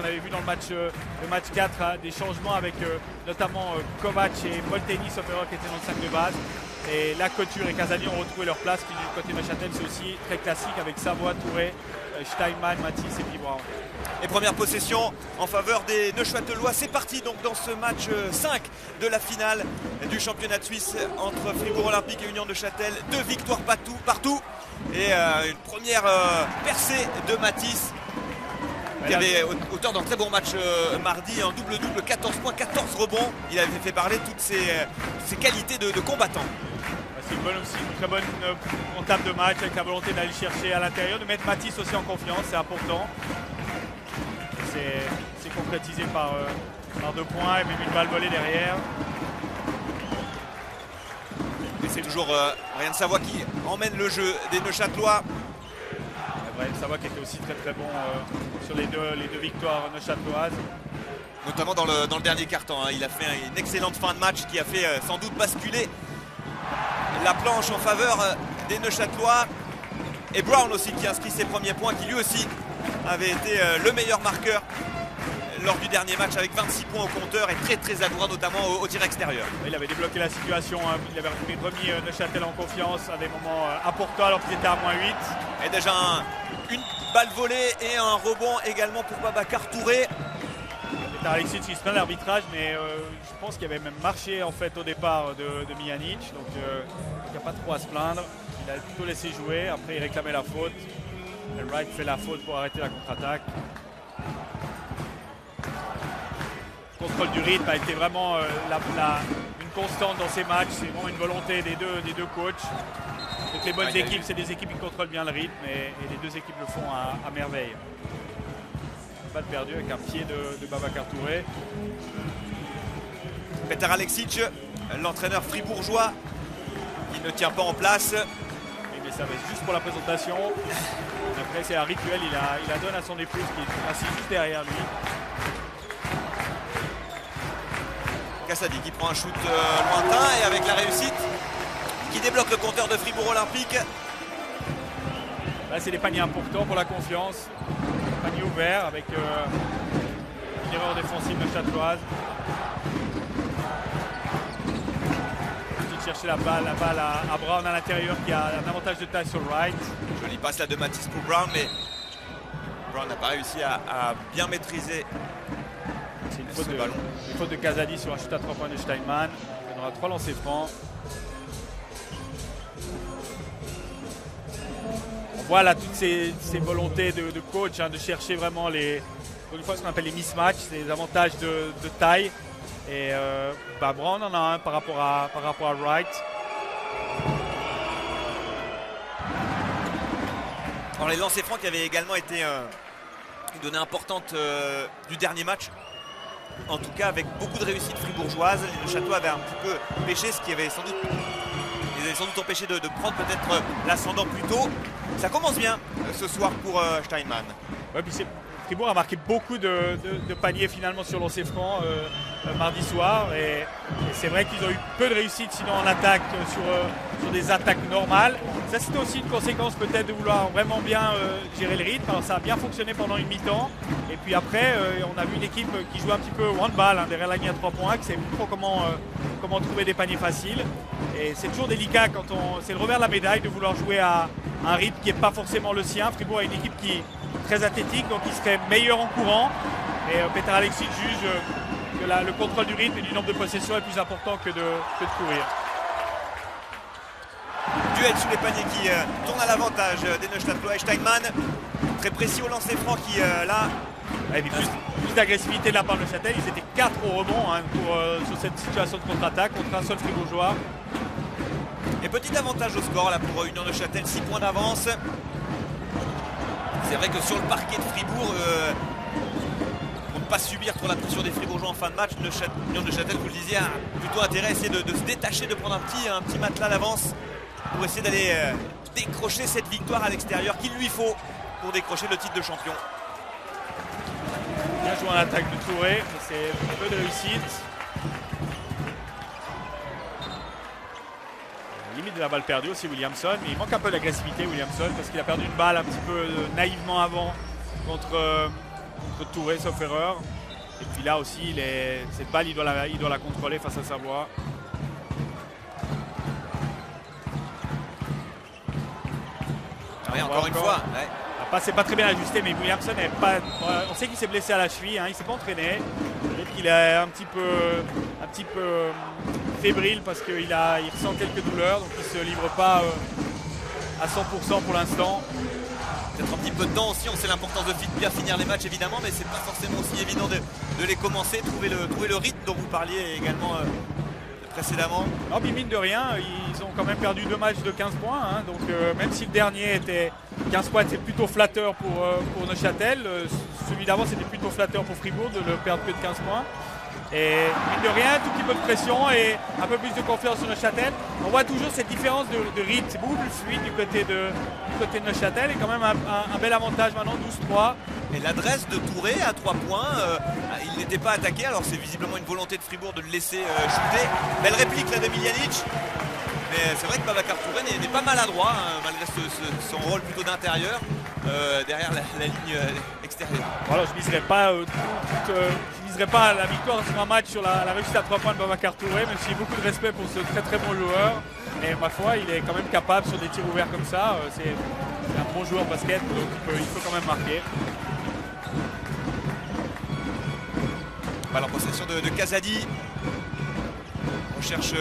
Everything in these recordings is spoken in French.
qu'on avait vu dans le match 4, hein, des changements avec notamment Kovac et Molteni, sauf erreur, qui étaient dans le 5 de base. Et là, Couture et Casali ont retrouvé leur place, qui du côté Neuchâtel, c'est aussi très classique avec Savoie, Touré, Steinmann, Mathis et puis Brown. Et première possession en faveur des Neuchâtelois. C'est parti donc dans ce match 5 de la finale du championnat de Suisse entre Fribourg Olympique et Union de Châtel. 2 victoires partout et une première percée de Mathis, qui avait auteur d'un très bon match mardi, un double-double, 14 points, 14 rebonds. Il avait fait parler toutes ses qualités de combattant. C'est une très bonne entame de match avec la volonté d'aller chercher à l'intérieur, de mettre Mathis aussi en confiance, c'est important. C'est concrétisé par 2 points et même une balle volée derrière. Et c'est toujours Ryan Savoie qui emmène le jeu des Neuchâtelois. Ryan Savoie qui était aussi très très bon sur les deux victoires neuchâteloises. Notamment dans le dernier quart-temps, hein. Il a fait une excellente fin de match qui a fait sans doute basculer la planche en faveur des Neuchâtelois. Et Brown aussi qui inscrit ses premiers points, qui lui aussi avait été le meilleur marqueur lors du dernier match avec 26 points au compteur et très très adroit notamment au tir extérieur. Il avait débloqué la situation, hein. Il avait remis Neuchâtel en confiance à des moments importants alors qu'ils étaient à -8. Et déjà une balle volée et un rebond également pour Babacar Touré. C'est Alexis qui se plaint de l'arbitrage, mais je pense qu'il avait même marché en fait au départ de Mijanic, donc il n'y a pas trop à se plaindre. Il a plutôt laissé jouer, après il réclamait la faute. Et Wright fait la faute pour arrêter la contre-attaque. Le contrôle du rythme a été vraiment une constante dans ces matchs. C'est vraiment une volonté des deux coachs. Donc les bonnes équipes, c'est des équipes qui contrôlent bien le rythme et les deux équipes le font à merveille. Balle perdue avec un pied de Babacar Touré. Petar Aleksic, l'entraîneur fribourgeois, qui ne tient pas en place. Mais ça va juste pour la présentation. Après c'est un rituel, il la donne à son épouse qui est assise juste derrière lui. Cassadi qui prend un shoot lointain et avec la réussite qui débloque le compteur de Fribourg Olympique. Là c'est des paniers importants pour la confiance. Panier ouvert avec une erreur défensive de Châteloise. Chercher la balle à Brown à l'intérieur qui a un avantage de taille sur Wright. Jolie passe là de Mathis pour Brown, mais Brown n'a pas réussi à bien maîtriser ce ballon. Une faute de Casadi sur un shoot à 3 points de Steinmann. Il aura 3 lancers francs. On voit là toutes ces volontés de coach, hein, de chercher vraiment une fois ce qu'on appelle les mismatchs, les avantages de taille. Et Brown en a un par rapport à Wright. Alors les lancers francs qui avaient également été une donnée importante du dernier match. En tout cas avec beaucoup de réussite fribourgeoise. Le Château avait un petit peu pêché, ce qui avait sans doute empêché de prendre peut-être l'ascendant plus tôt. Ça commence bien ce soir pour Steinmann. Ouais, puis Fribourg a marqué beaucoup de paniers finalement sur lancer franc mardi soir et c'est vrai qu'ils ont eu peu de réussite sinon en attaque sur des attaques normales. Ça c'était aussi une conséquence peut-être de vouloir vraiment bien gérer le rythme. Alors ça a bien fonctionné pendant une mi-temps et puis après on a vu une équipe qui joue un petit peu one ball, hein, derrière la ligne à 3 points, qui ne sait plus trop comment trouver des paniers faciles et c'est toujours délicat quand c'est le revers de la médaille de vouloir jouer à un rythme qui n'est pas forcément le sien. Fribourg a une équipe qui est très athlétique, donc il serait meilleur en courant. Et Petar Aleksic juge que le contrôle du rythme et du nombre de possessions est plus important que de courir. Duel sous les paniers qui tourne à l'avantage des Neuchâtelois et Steinmann. Très précis au lancer franc qui là. Et puis plus d'agressivité de la part de Neuchâtel. Ils étaient 4 au rebond, hein, sur cette situation de contre-attaque contre un seul fribourgeois. Et petit avantage au score là pour Union de Châtel, 6 points d'avance. C'est vrai que sur le parquet de Fribourg, pour ne pas subir trop la pression des Fribourgeois en fin de match, Union de Châtel, vous le disiez, a plutôt intérêt à essayer de se détacher, de prendre un petit matelas d'avance pour essayer d'aller décrocher cette victoire à l'extérieur qu'il lui faut pour décrocher le titre de champion. Bien joué en attaque de Touré, c'est un peu de réussite. Limite de la balle perdue aussi Williamson, mais il manque un peu d'agressivité Williamson parce qu'il a perdu une balle un petit peu naïvement avant contre contre Touré, sauf erreur. Et puis là aussi, cette balle, il doit la contrôler face à Savoie. Oui, encore une fois. Ouais. La passe n'est pas très bien ajustée, mais Williamson n'est pas. On sait qu'il s'est blessé à la cheville, hein, il ne s'est pas entraîné. Peut-être qu'il est un petit peu fébrile parce qu'il ressent quelques douleurs, donc il ne se livre pas à 100% pour l'instant. Peut-être un petit peu de temps aussi, on sait l'importance de bien finir les matchs évidemment, mais c'est pas forcément aussi évident de les commencer, trouver le rythme dont vous parliez également précédemment. Non, mais mine de rien, ils ont quand même perdu 2 matchs de 15 points, hein, donc même si le dernier était 15 points, c'était plutôt flatteur pour Neuchâtel, celui d'avant c'était plutôt flatteur pour Fribourg de le perdre que de 15 points. Et mine de rien, un tout petit peu de pression et un peu plus de confiance sur Neuchâtel. On voit toujours cette différence de rythme, c'est beaucoup plus fluide du côté de Neuchâtel et quand même un bel avantage maintenant, 12-3. Et l'adresse de Touré à 3 points, il n'était pas attaqué, alors c'est visiblement une volonté de Fribourg de le laisser shooter. Belle réplique là de Miljanic. Mais c'est vrai que Babacar Touré n'est pas maladroit, hein, malgré son rôle plutôt d'intérieur, derrière la ligne extérieure. Voilà, je ne miserais pas la victoire sur un match sur la réussite à 3 points de Babacar Touré, même si j'ai beaucoup de respect pour ce très très bon joueur. Et ma foi, il est quand même capable sur des tirs ouverts comme ça. C'est un bon joueur de basket, donc il peut quand même marquer. Alors, possession de Kazadi. On cherche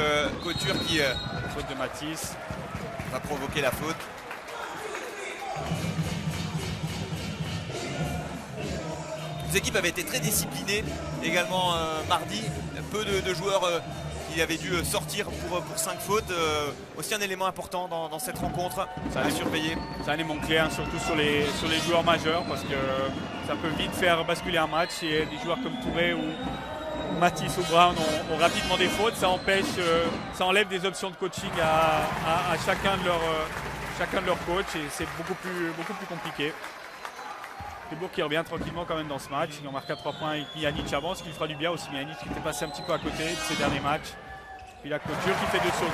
Couture qui faute de Matisse va provoquer la faute. Les équipes avaient été très disciplinées également mardi. Peu de joueurs qui avaient dû sortir pour 5 fautes. Aussi un élément important dans cette rencontre à surveiller. C'est un élément clé, hein, surtout sur les joueurs majeurs, parce que ça peut vite faire basculer un match. Et des joueurs comme Touré ou Matisse ou Brown ont rapidement des fautes. Ça enlève des options de coaching à chacun de leurs coachs et c'est beaucoup plus compliqué. Fribourg qui revient tranquillement quand même dans ce match. Ils ont marqué à 3 points avec Miljanic avant, ce qui lui fera du bien aussi. Miljanic qui était passé un petit peu à côté de ses derniers matchs. Puis la Couture qui fait 2 sur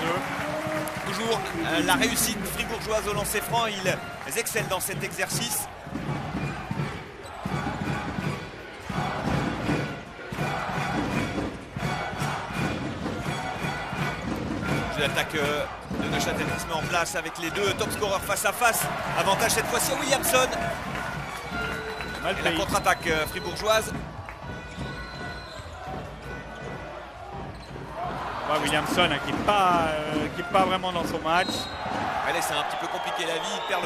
2. Toujours la réussite fribourgeoise au lancer franc. Ils excellent dans cet exercice. L'attaque de Neuchâtel qui se met en place avec les 2 top scoreurs face à face. Avantage cette fois-ci à Williamson. Et la contre-attaque fribourgeoise. Ouais, Williamson hein, qui n'est pas vraiment dans son match. Allez, c'est un petit peu compliqué la vie. Il perd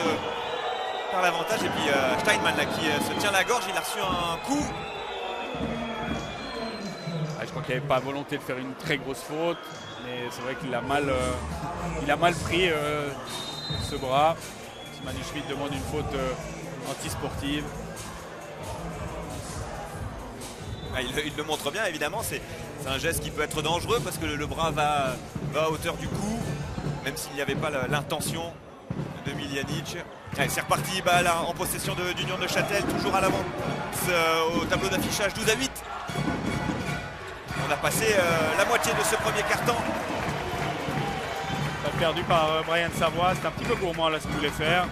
l'avantage. Et puis Steinman là, qui se tient la gorge. Il a reçu un coup. Je crois qu'il n'y avait pas volonté de faire une très grosse faute. Mais c'est vrai qu'il a mal pris ce bras. Manu Schmidt demande une faute antisportive. Il le montre bien évidemment, c'est un geste qui peut être dangereux parce que le bras va à hauteur du cou, même s'il n'y avait pas l'intention de Miljanic. C'est reparti là, en possession d'Union de Neuchâtel, toujours à l'avant au tableau d'affichage 12-8. On a passé la moitié de ce premier quart-temps. Perdu par Brian Savoie, c'est un petit peu gourmand là ce qu'il voulait faire.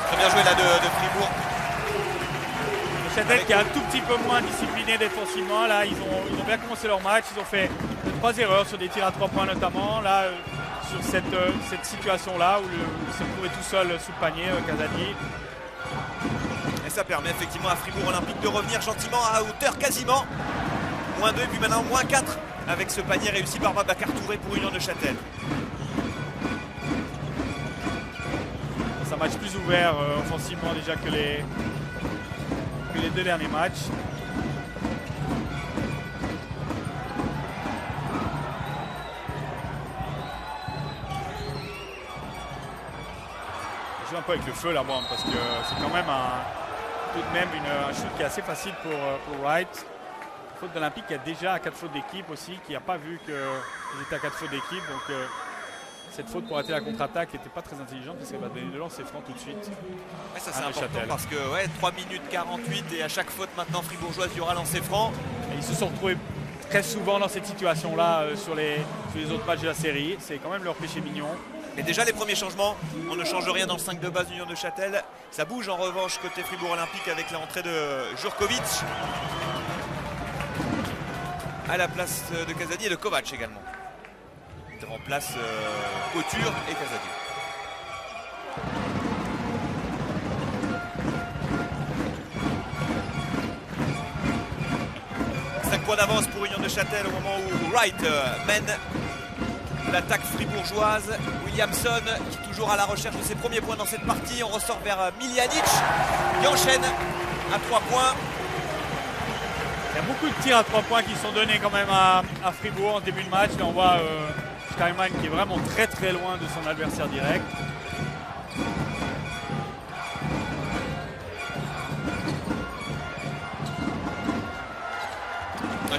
Très bien joué là de Fribourg. Neuchâtel qui est un tout petit peu moins discipliné défensivement. Là, ils ont bien commencé leur match. Ils ont fait 3 erreurs sur des tirs à 3 points notamment. Là, sur cette situation-là où il se trouvait tout seul sous le panier, Kazadi. Et ça permet effectivement à Fribourg Olympique de revenir gentiment à hauteur quasiment. -2 et puis maintenant -4 avec ce panier réussi par Babacar Touré pour Union de Neuchâtel. C'est un match plus ouvert offensivement déjà que les 2 derniers matchs. Je joue un peu avec le feu là, moi, parce que c'est quand même tout de même un shoot qui est assez facile pour Wright. Faute d'Olympique qui a déjà à 4 fautes d'équipe aussi, qui n'a pas vu qu'ils étaient à 4 fautes d'équipe. Donc cette faute pour arrêter la contre-attaque n'était pas très intelligente parce qu'elle va donner de lancer franc tout de suite. Ouais, ça c'est important parce que 3 minutes 48 et à chaque faute maintenant fribourgeoise il y aura lancer franc. Et ils se sont retrouvés très souvent dans cette situation-là sur les autres matchs de la série. C'est quand même leur péché mignon. Mais déjà les premiers changements, on ne change rien dans le 5 de base d'Union de Châtel. Ça bouge en revanche côté Fribourg Olympique avec l'entrée de Jurkovic à la place de Casadi et de Kovac également. Il remplace Couture et Casadi. 5 points d'avance pour Union de Châtel au moment où Wright mène l'attaque fribourgeoise. Williamson qui est toujours à la recherche de ses premiers points dans cette partie. On ressort vers Miljanic qui enchaîne à 3 points. Il y a beaucoup de tirs à 3 points qui sont donnés quand même à Fribourg en début de match. Là on voit Steinman qui est vraiment très très loin de son adversaire direct.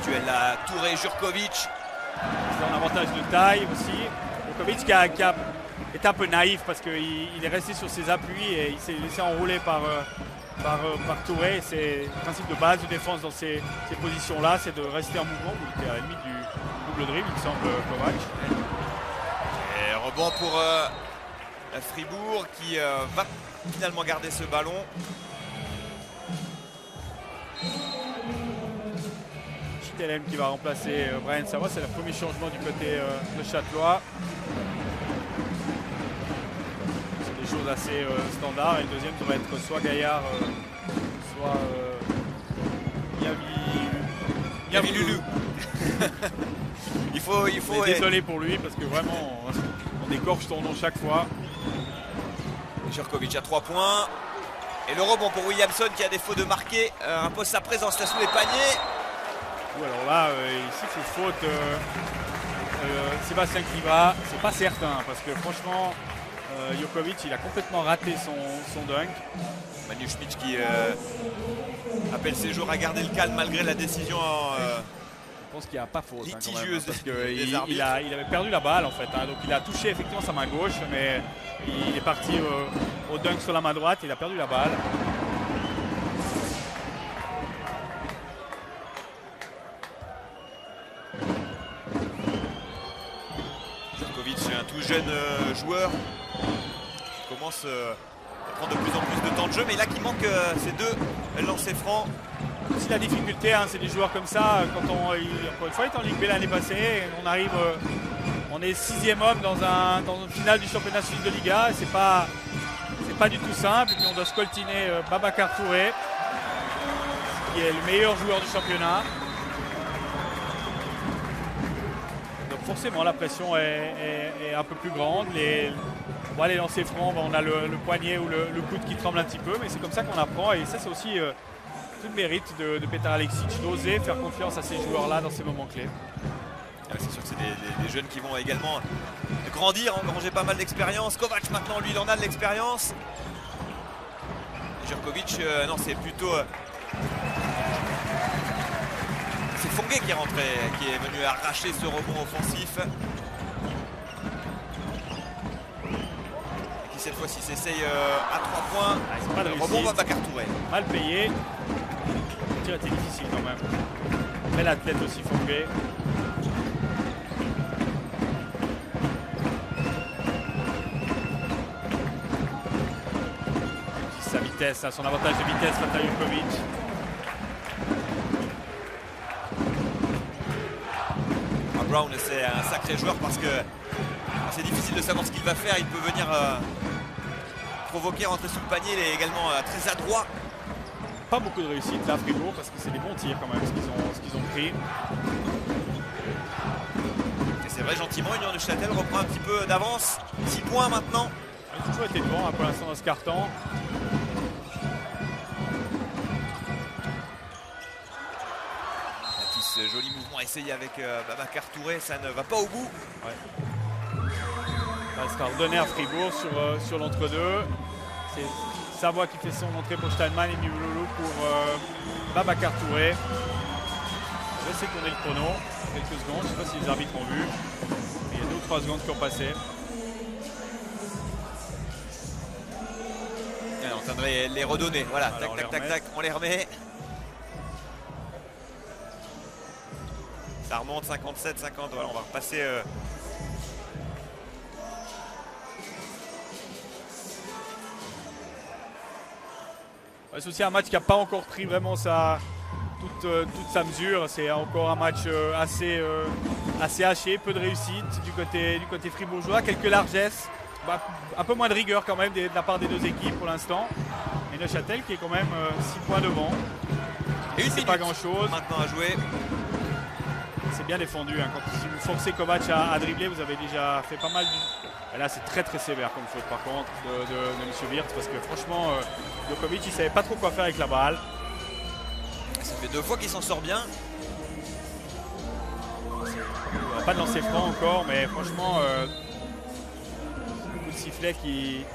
Duel là, Touré, Jurkovic. C'est un avantage de taille aussi. Jurkovic qui est un peu naïf parce qu'il est resté sur ses appuis et il s'est laissé enrouler par Touré. C'est le principe de base de défense dans ces positions-là, c'est de rester en mouvement. Il était à la limite du double dribble, il semble, Kovac. Et rebond pour Fribourg qui va finalement garder ce ballon. Chitelem qui va remplacer Brian Savoie, c'est le premier changement du côté de Châtelois. C'est des choses assez standards. Et le deuxième devrait être soit Gaillard, soit Yavi Loulou. il faut désolé pour lui parce que vraiment on égorge son nom chaque fois. Jurkovic à 3 points. Et le rebond pour Williamson qui a défaut de marquer impose sa présence là sous les paniers. Alors là, ici, il faut faute Sébastien Krivra. C'est pas certain parce que franchement, Jurkovic, il a complètement raté son dunk. Manu Schmitz qui appelle ses joueurs à garder le calme malgré la décision je pense qu'il n'y a pas faute litigieuse parce qu'il avait perdu la balle en fait. Donc il a touché effectivement sa main gauche, mais il est parti au dunk sur la main droite. Il a perdu la balle. Un tout jeune joueur qui commence à prendre de plus en plus de temps de jeu, mais là qui manque ces deux lancers francs. C'est la difficulté, hein, c'est des joueurs comme ça. Quand encore une fois, il est en Ligue B l'année passée, on arrive, on est 6e homme dans une finale du championnat suisse de Liga. C'est pas du tout simple. Et puis on doit scoltiner Babacar Touré, qui est le meilleur joueur du championnat. Forcément la pression est un peu plus grande. Les lancers francs, on a le poignet ou le coude qui tremble un petit peu, mais c'est comme ça qu'on apprend. Et ça c'est aussi tout le mérite de Petar Aleksic, d'oser faire confiance à ces joueurs-là dans ces moments clés. C'est sûr que c'est des jeunes qui vont également grandir, engranger pas mal d'expérience. Kovac maintenant, lui, il en a de l'expérience. Jurkovic, non, c'est plutôt... c'est Fonguet qui est rentré, qui est venu arracher ce rebond offensif. Et qui cette fois-ci s'essaye à 3 points. Pas de rebond Babacar Touré. Mal payé. Le tir était difficile quand même. Bel athlète aussi Fonguet. Sa vitesse, son avantage de vitesse face à Jurkovic. Brown, c'est un sacré joueur parce que c'est difficile de savoir ce qu'il va faire. Il peut venir provoquer, rentrer sous le panier. Il est également très adroit. Pas beaucoup de réussite là à Fribourg parce que c'est des bons tirs quand même ce qu'ils ont pris. Et c'est vrai, gentiment, Union de Châtel reprend un petit peu d'avance. 6 points maintenant. Il a toujours été devant pour l'instant dans ce carton. Joli mouvement essayé avec Babacar Touré, ça ne va pas au bout. Ouais. Ça sera redonné à Fribourg sur l'entre-deux. C'est Savoie qui fait son entrée pour Steinman et Miloulou pour Babacar Touré. Je vais tourner le chrono, quelques secondes, je ne sais pas si les arbitres ont vu. Mais il y a 2 ou 3 secondes qui ont passé. Et on est en train de les redonner, voilà, tac, on les remet. Ça remonte 57-50, voilà, on va repasser C'est aussi un match qui n'a pas encore pris vraiment toute sa mesure. C'est encore un match assez haché, peu de réussite du côté fribourgeois, quelques largesses, un peu moins de rigueur quand même de la part des deux équipes pour l'instant. Et Neuchâtel qui est quand même 6 points devant. Et c'est pas grand chose. Maintenant à jouer. C'est bien défendu. Hein. Quand vous forcez Kovac à dribbler, vous avez déjà fait pas mal Et là, c'est très très sévère comme faute par contre de M. Wirtz parce que franchement, Djokovic, il savait pas trop quoi faire avec la balle. Ça fait 2 fois qu'il s'en sort bien. Il n'a pas de lancer franc encore, mais franchement, beaucoup de sifflet qui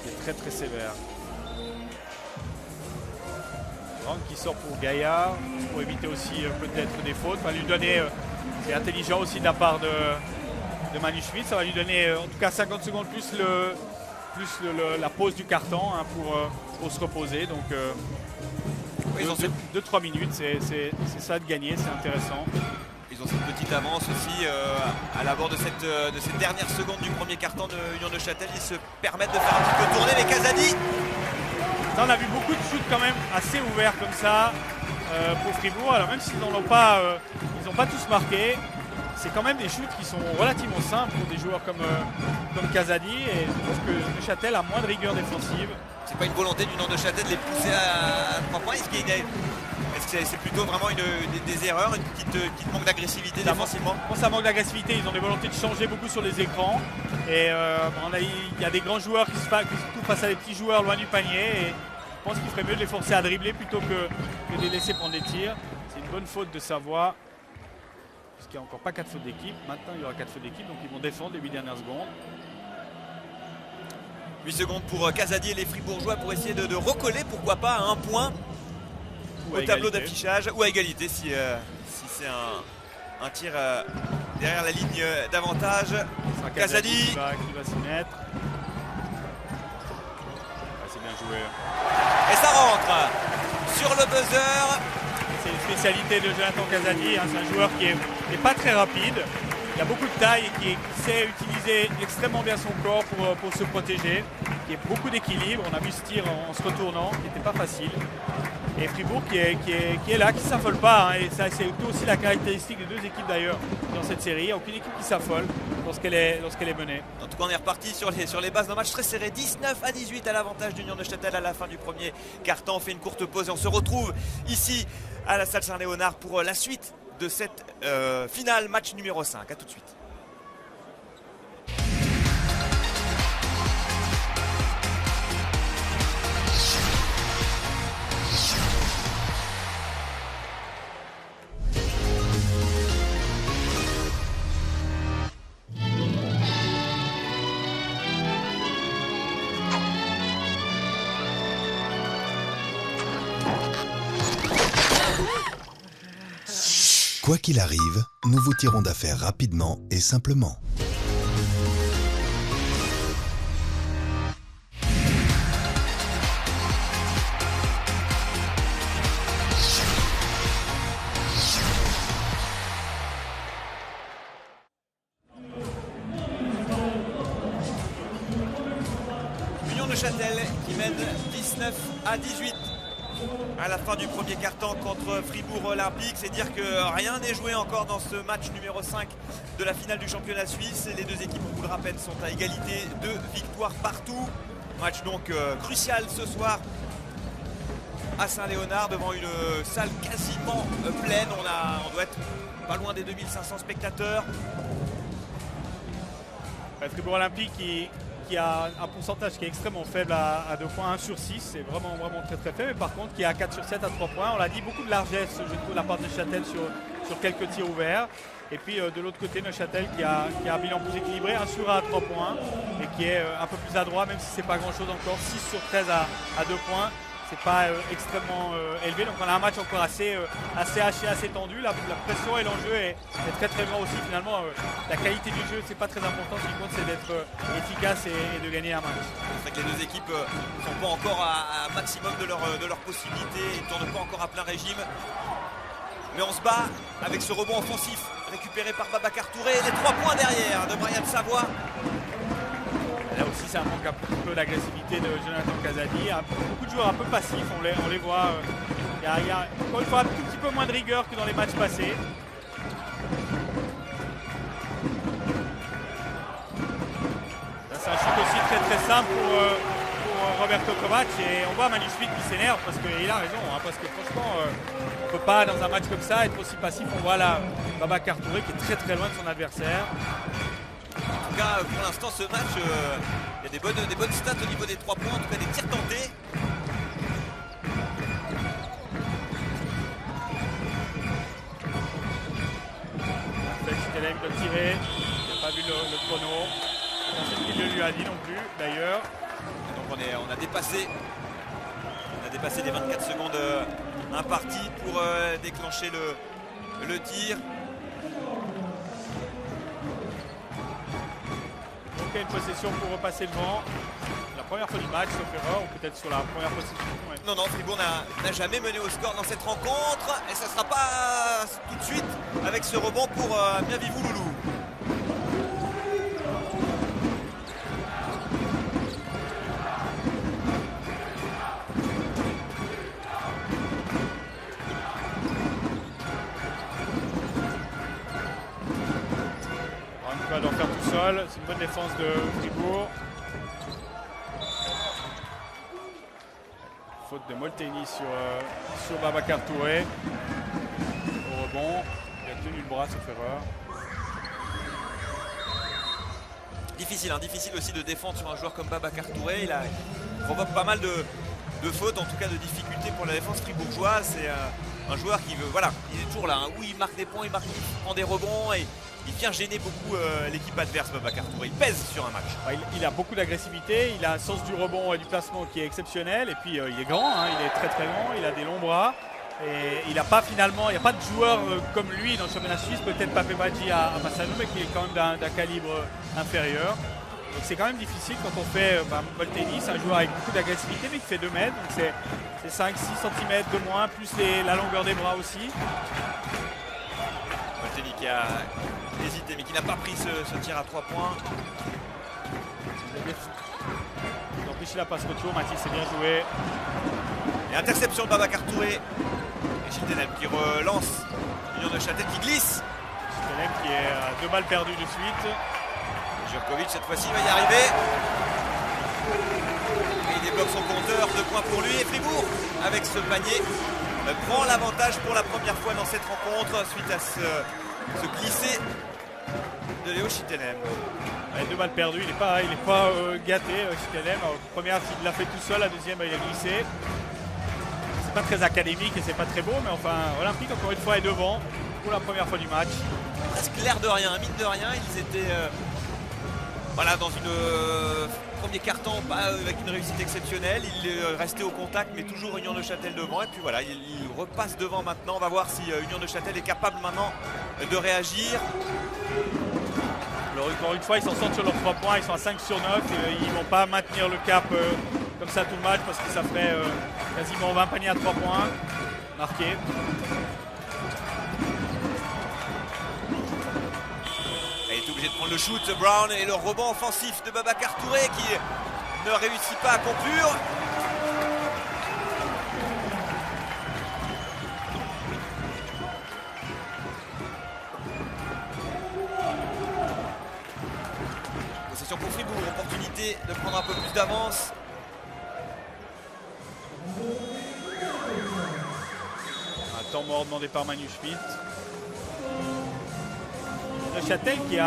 est très très sévère. Qui sort pour Gaillard pour éviter aussi peut-être des fautes. Va lui donner, c'est intelligent aussi de la part de Manu Schmidt. Ça va lui donner en tout cas 50 secondes plus la pause du carton hein, pour se reposer. Donc 2-3 minutes, c'est ça de gagner, c'est intéressant. Ils ont cette petite avance aussi à l'abord de cette dernière seconde du premier carton de Union de Châtel. Ils se permettent de faire un petit peu tourner, mais Casadi. On a vu beaucoup de shoots quand même assez ouverts comme ça pour Fribourg. Alors même s'ils n'ont pas tous marqué, c'est quand même des shoots qui sont relativement simples pour des joueurs comme Casadi. Et je trouve que Neuchâtel a moins de rigueur défensive. C'est pas une volonté du Union de Châtel de les pousser à 3 points. Est-ce que c'est plutôt vraiment des erreurs, une petite manque d'agressivité défensivement? Quand ça manque d'agressivité, ils ont des volontés de changer beaucoup sur les écrans. Et il y a des grands joueurs qui se trouvent face à des petits joueurs loin du panier. Et je pense qu'il ferait mieux de les forcer à dribbler plutôt que de les laisser prendre des tirs. C'est une bonne faute de Savoie. Puisqu'il n'y a encore pas 4 fautes d'équipe. Maintenant, il y aura 4 fautes d'équipe. Donc ils vont défendre les 8 dernières secondes. 8 secondes pour Casadi et les Fribourgeois pour essayer de recoller, pourquoi pas, à 1 point au tableau d'affichage ou à égalité si c'est un tir derrière la ligne d'avantage. Casadi qui va s'y mettre. C'est bien joué. Et ça rentre sur le buzzer. C'est une spécialité de Jonathan Casadi. Hein. C'est un joueur qui n'est pas très rapide. Il a beaucoup de taille et qui sait utiliser extrêmement bien son corps pour se protéger. Il y a beaucoup d'équilibre. On a vu ce tir en se retournant, qui n'était pas facile. Et Fribourg qui est là, qui ne s'affole pas. Hein. Et ça, c'est aussi la caractéristique des deux équipes d'ailleurs dans cette série. Il n'y a aucune équipe qui s'affole lorsqu'elle est menée. En tout cas, on est reparti sur les bases d'un match très serré. 19-18 à l'avantage d'Union de Châtel à la fin du premier quart-temps. On fait une courte pause et on se retrouve ici à la salle Saint-Léonard pour la suite de cette finale, match numéro 5. A tout de suite. Quoi qu'il arrive, nous vous tirons d'affaire rapidement et simplement. Union de Châtel qui mène 19-18. À la fin du premier quart-temps contre Fribourg Olympique, c'est dire que rien n'est joué encore dans ce match numéro 5 de la finale du championnat suisse. Les deux équipes, on vous le rappelle, sont à égalité, 2 victoires partout. Match donc crucial ce soir à Saint-Léonard devant une salle quasiment pleine. On doit être pas loin des 2500 spectateurs. Fribourg Olympique qui a un pourcentage qui est extrêmement faible à 2 points, 1 sur 6, c'est vraiment très très faible, mais par contre qui est à 4 sur 7 à 3 points, on l'a dit, beaucoup de largesse je trouve de la part de Neuchâtel sur quelques tirs ouverts, et puis de l'autre côté Neuchâtel qui a un bilan plus équilibré, 1 sur 1 à 3 points, et qui est un peu plus adroit, même si c'est pas grand chose encore, 6 sur 13 à 2 points. C'est pas extrêmement élevé, donc on a un match encore assez haché, assez tendu. La pression et l'enjeu est très très grand aussi. Finalement, la qualité du jeu, c'est pas très important. Ce qui compte, c'est d'être efficace et de gagner un match. C'est vrai que les deux équipes ne sont pas encore à un maximum de leur possibilité, ils ne tournent pas encore à plein régime. Mais on se bat avec ce rebond offensif récupéré par Babacar Touré. Les 3 points derrière de Brian Savoie. Là aussi, ça manque un petit peu d'agressivité de Jonathan Casadi. Beaucoup de joueurs un peu passifs, on les voit. Il y a encore une fois un tout petit peu moins de rigueur que dans les matchs passés. Là, c'est un shoot aussi très simple pour Roberto Kovac. Et on voit Manu Schmidt qui s'énerve parce qu'il a raison. Hein, parce que franchement, on ne peut pas dans un match comme ça être aussi passif. On voit là Babacar Touré qui est très loin de son adversaire. En tout cas, pour l'instant, ce match, il y a des bonnes stats au niveau des 3 points, en tout cas des tirs tentés. Chitelem doit tirer, il n'a pas vu le chrono. Ensuite, il ne lui a dit non plus, d'ailleurs. Donc on a dépassé les 24 secondes imparties pour déclencher le tir. Donc il y a une possession pour repasser devant. La première fois du match, sauf erreur, ou peut-être sur la première possession. Ouais. Non, Fribourg n'a jamais mené au score dans cette rencontre. Et ça ne sera pas tout de suite avec ce rebond pour bien vivre Loulou. Il doit faire tout seul. C'est une bonne défense de Fribourg. Faute de Molteni sur Babacar Touré. Au rebond. Il a tenu le bras sauf erreur. Difficile aussi de défendre sur un joueur comme Babacar Touré. Il provoque pas mal de fautes, en tout cas de difficultés pour la défense fribourgeoise. C'est un joueur qui veut, voilà, il est toujours là. Hein. Oui, il marque des points, il prend des rebonds et il vient gêner beaucoup l'équipe adverse, Babacar Touré. Il pèse sur un match. Il a beaucoup d'agressivité, il a un sens du rebond et du placement qui est exceptionnel. Et puis il est grand, hein, il est très grand, il a des longs bras. Et il n'y a pas de joueur comme lui dans le championnat suisse, peut-être Pape Badji à Massano, mais qui est quand même d'un calibre inférieur. Donc c'est quand même difficile quand on fait Molteni, c'est un joueur avec beaucoup d'agressivité mais qui fait 2 mètres, donc c'est 5-6 cm de moins, plus la longueur des bras aussi. Molteni qui a hésité mais qui n'a pas pris ce tir à 3 points. Donc ici la passe retour, Mathis c'est bien joué. Et interception de Babacar Touré. Et Chitelem qui relance Union de Châtel qui glisse. Chitelem qui est à 2 balles perdues de suite. Jurkovic cette fois-ci va y arriver. Et il débloque son compteur, 2 points pour lui. Et Fribourg, avec ce panier, prend l'avantage pour la première fois dans cette rencontre suite à ce glissé de Léo Chitelem. Ouais, 2 balles perdues, il n'est pas gâté Chitelem. Première, il l'a fait tout seul, la deuxième, il a glissé. C'est pas très académique et c'est pas très beau, mais enfin, Olympique encore une fois est devant pour la première fois du match. Presque l'air de rien, mine de rien, ils étaient dans une premier carton, pas avec une réussite exceptionnelle. Il restait au contact, mais toujours Union de Châtel devant. Et puis voilà, il repasse devant maintenant. On va voir si Union de Châtel est capable maintenant de réagir. Alors encore une fois, ils s'en sortent sur leurs 3 points, ils sont à 5 sur 9. Ils ne vont pas maintenir le cap comme ça tout le match parce que ça ferait quasiment 20 paniers à 3 points marqués. Il est obligé de prendre le shoot, Brown, et le rebond offensif de Babacar Touré qui ne réussit pas à conclure. Possession pour Fribourg, opportunité de prendre un peu plus d'avance. Un temps mort demandé par Manu Schmidt. Le Châtel qui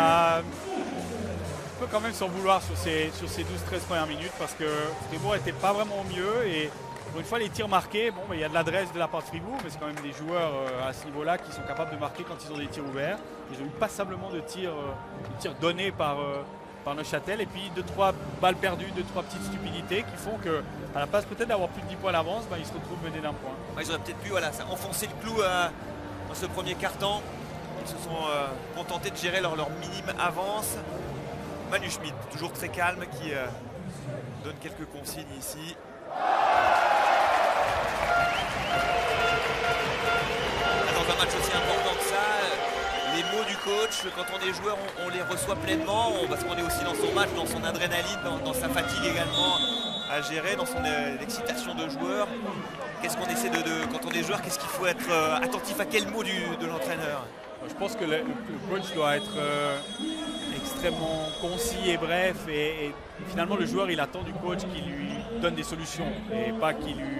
peut quand même s'en vouloir sur ces 12-13 premières minutes parce que Fribourg n'était pas vraiment au mieux et pour une fois les tirs marqués, bon, il y a de l'adresse de la part de Fribourg mais c'est quand même des joueurs à ce niveau-là qui sont capables de marquer quand ils ont des tirs ouverts. Ils ont eu passablement de tirs donnés par Neuchâtel et puis 2-3 balles perdues, 2-3 petites stupidités qui font que à la place peut-être d'avoir plus de 10 points d'avance, ils se retrouvent menés d'un point. Ils auraient peut-être pu enfoncer le clou dans ce premier quart-temps. Ils se sont contentés de gérer leur minime avance. Manu Schmidt, toujours très calme, qui donne quelques consignes ici. Dans un match aussi important que ça, les mots du coach, quand on est joueur, on les reçoit pleinement, parce qu'on est aussi dans son match, dans son adrénaline, dans sa fatigue également à gérer, dans son excitation de joueur. Qu'est-ce qu'on essaie quand on est joueur, qu'est-ce qu'il faut être attentif à quel mot de l'entraîneur? Je pense que le coach doit être extrêmement concis et bref, et finalement le joueur il attend du coach qu'il lui donne des solutions et pas qu'il lui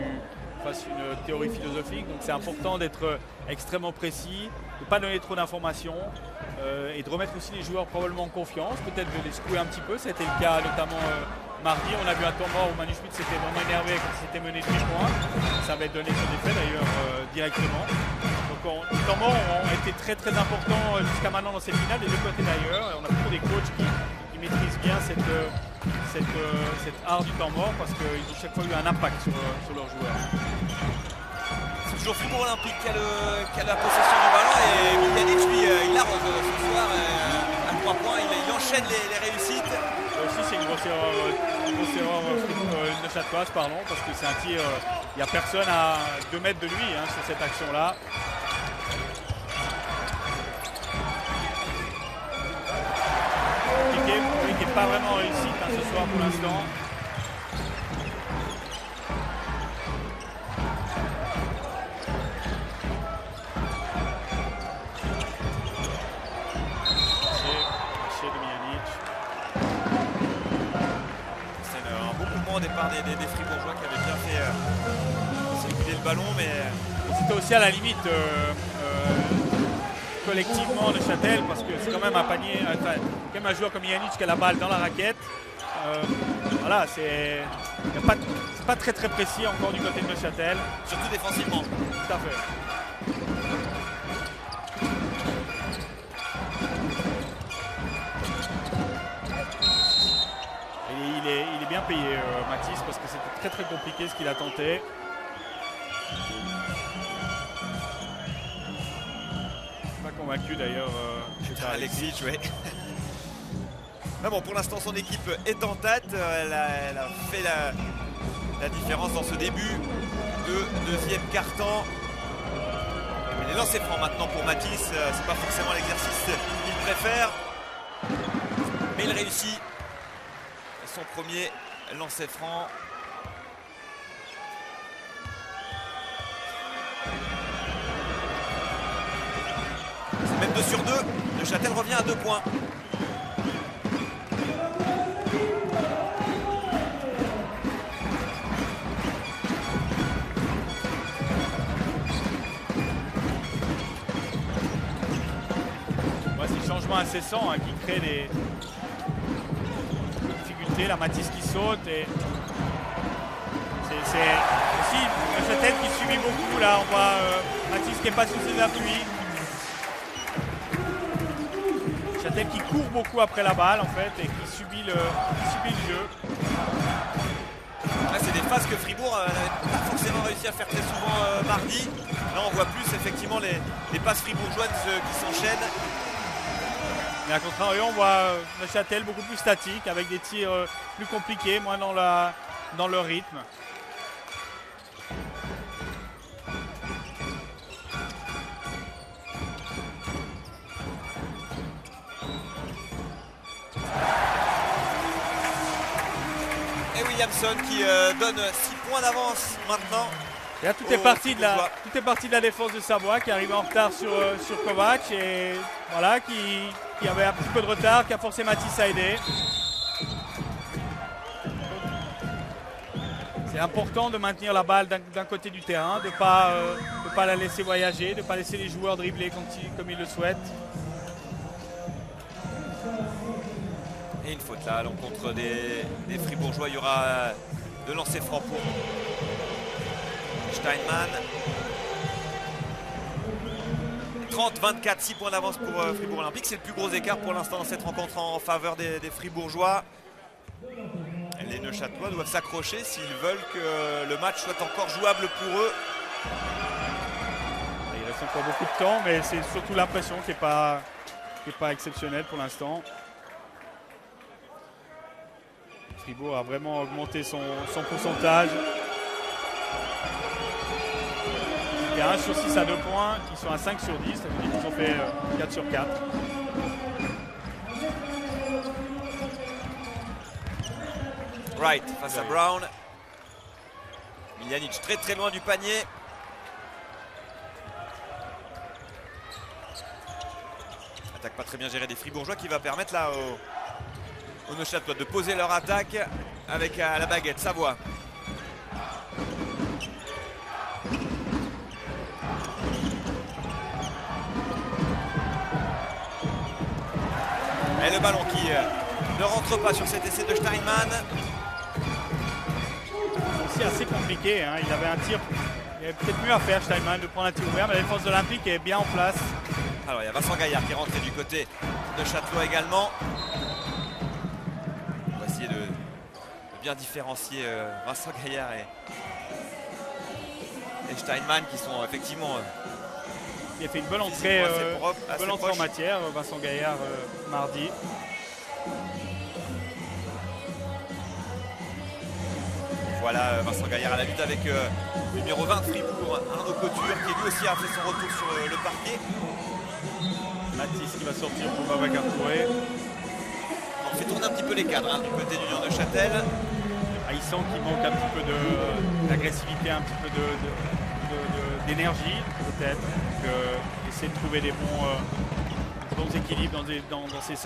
fasse une théorie philosophique. Donc c'est important d'être extrêmement précis, de ne pas donner trop d'informations et de remettre aussi les joueurs probablement en confiance, peut-être de les secouer un petit peu. Ça a été le cas notamment mardi. On a vu un temps mort où Manu Schmidt s'était vraiment énervé quand il s'était mené de 10 points. Ça va être donné son effet d'ailleurs directement. Donc les temps morts ont été très très importants jusqu'à maintenant dans cette finale, des deux côtés d'ailleurs. Et on a beaucoup des coachs qui maîtrisent bien cet art du temps mort parce qu'ils ont chaque fois eu un impact sur leurs joueurs. C'est toujours Fribourg Olympique qui a la possession du ballon, et Miljanic lui il arrose ce soir à 3 points, il enchaîne les réussites. Aussi c'est une grosse erreur neuchâteloise, pardon, parce que c'est un tir, il n'y a personne à 2 mètres de lui sur cette action-là. Qui n'est pas vraiment réussi ce soir pour l'instant. Chez de Miljanic. C'est un bon mouvement au départ des Fribourgeois qui avaient bien fait circuler le ballon, mais c'était aussi à la limite collectivement de Neuchâtel, parce que c'est quand même un panier, quand même un joueur comme Miljanic qui a la balle dans la raquette. Voilà, c'est pas très très précis encore du côté de Neuchâtel. Surtout défensivement. Tout à fait. Et il est bien payé, Mathis, parce que c'était très très compliqué ce qu'il a tenté. Convaincu d'ailleurs Alexic, oui. Mais bon, pour l'instant son équipe est en tête. Elle a fait la différence dans ce début de deuxième quart-temps. Les lancers francs maintenant pour Mathis, c'est pas forcément l'exercice qu'il préfère, mais il réussit son premier lancer franc. Même 2 sur 2, Neuchâtel revient à 2 points. Ouais, c'est le changement incessant qui crée des difficultés. La Mathis qui saute et c'est aussi Neuchâtel qui subit beaucoup. Là, on voit Mathis qui n'est pas sous ses appuis. Neuchâtel qui court beaucoup après la balle en fait et qui subit le jeu. Là c'est des phases que Fribourg n'avait pas forcément réussi à faire très souvent mardi. Là on voit plus effectivement les passes fribourgeoises qui s'enchaînent. Mais à contrario on voit Neuchâtel beaucoup plus statique avec des tirs plus compliqués, moins dans leur rythme. Williamson qui donne 6 points d'avance maintenant. Et là, tout est parti de la défense de Savoie qui arrive en retard sur Kovac et voilà, qui avait un petit peu de retard, qui a forcé Mathis à aider. C'est important de maintenir la balle d'un côté du terrain, de ne pas la laisser voyager, de ne pas laisser les joueurs dribbler comme ils le souhaitent. Et une faute là à l'encontre des Fribourgeois. Il y aura 2 lancers francs pour Steinmann. 30-24, 6 points d'avance pour Fribourg Olympique. C'est le plus gros écart pour l'instant dans cette rencontre en faveur des Fribourgeois. Les Neuchâtelois doivent s'accrocher s'ils veulent que le match soit encore jouable pour eux. Il reste encore beaucoup de temps, mais c'est surtout l'impression qui n'est pas exceptionnelle pour l'instant. Fribourg a vraiment augmenté son pourcentage. Il y a 1 sur 6 à 2 points, qui sont à 5 sur 10, ça veut dire qu'ils ont fait 4 sur 4. Wright face à Brown. Miljanic très très loin du panier. Attaque pas très bien gérée des Fribourgeois qui va permettre là aux Neuchâtelois de poser leur attaque avec à la baguette Savoie. Et le ballon qui ne rentre pas sur cet essai de Steinmann. C'est assez compliqué, hein. Il avait un tir, il avait peut-être mieux à faire Steinmann de prendre un tir ouvert, mais la défense de l'Olympique est bien en place. Alors il y a Vincent Gaillard qui est rentré du côté de Châtelois également. On va essayer de bien différencier Vincent Gaillard et Steinmann qui sont effectivement... Il a fait une bonne entrée, assez en matière, Vincent Gaillard, mardi. Voilà Vincent Gaillard à la lutte avec le numéro 20 Fribourg, Arnaud Couture, qui lui aussi a fait son retour sur le parquet. Mathis qui va sortir pour Babacar Touré. On fait tourner un petit peu les cadres du côté d'Union de Châtel. Ah, il sent qu'il manque un petit peu d'agressivité, un petit peu d'énergie peut-être. Essayer de trouver des bons équilibres dans ces 5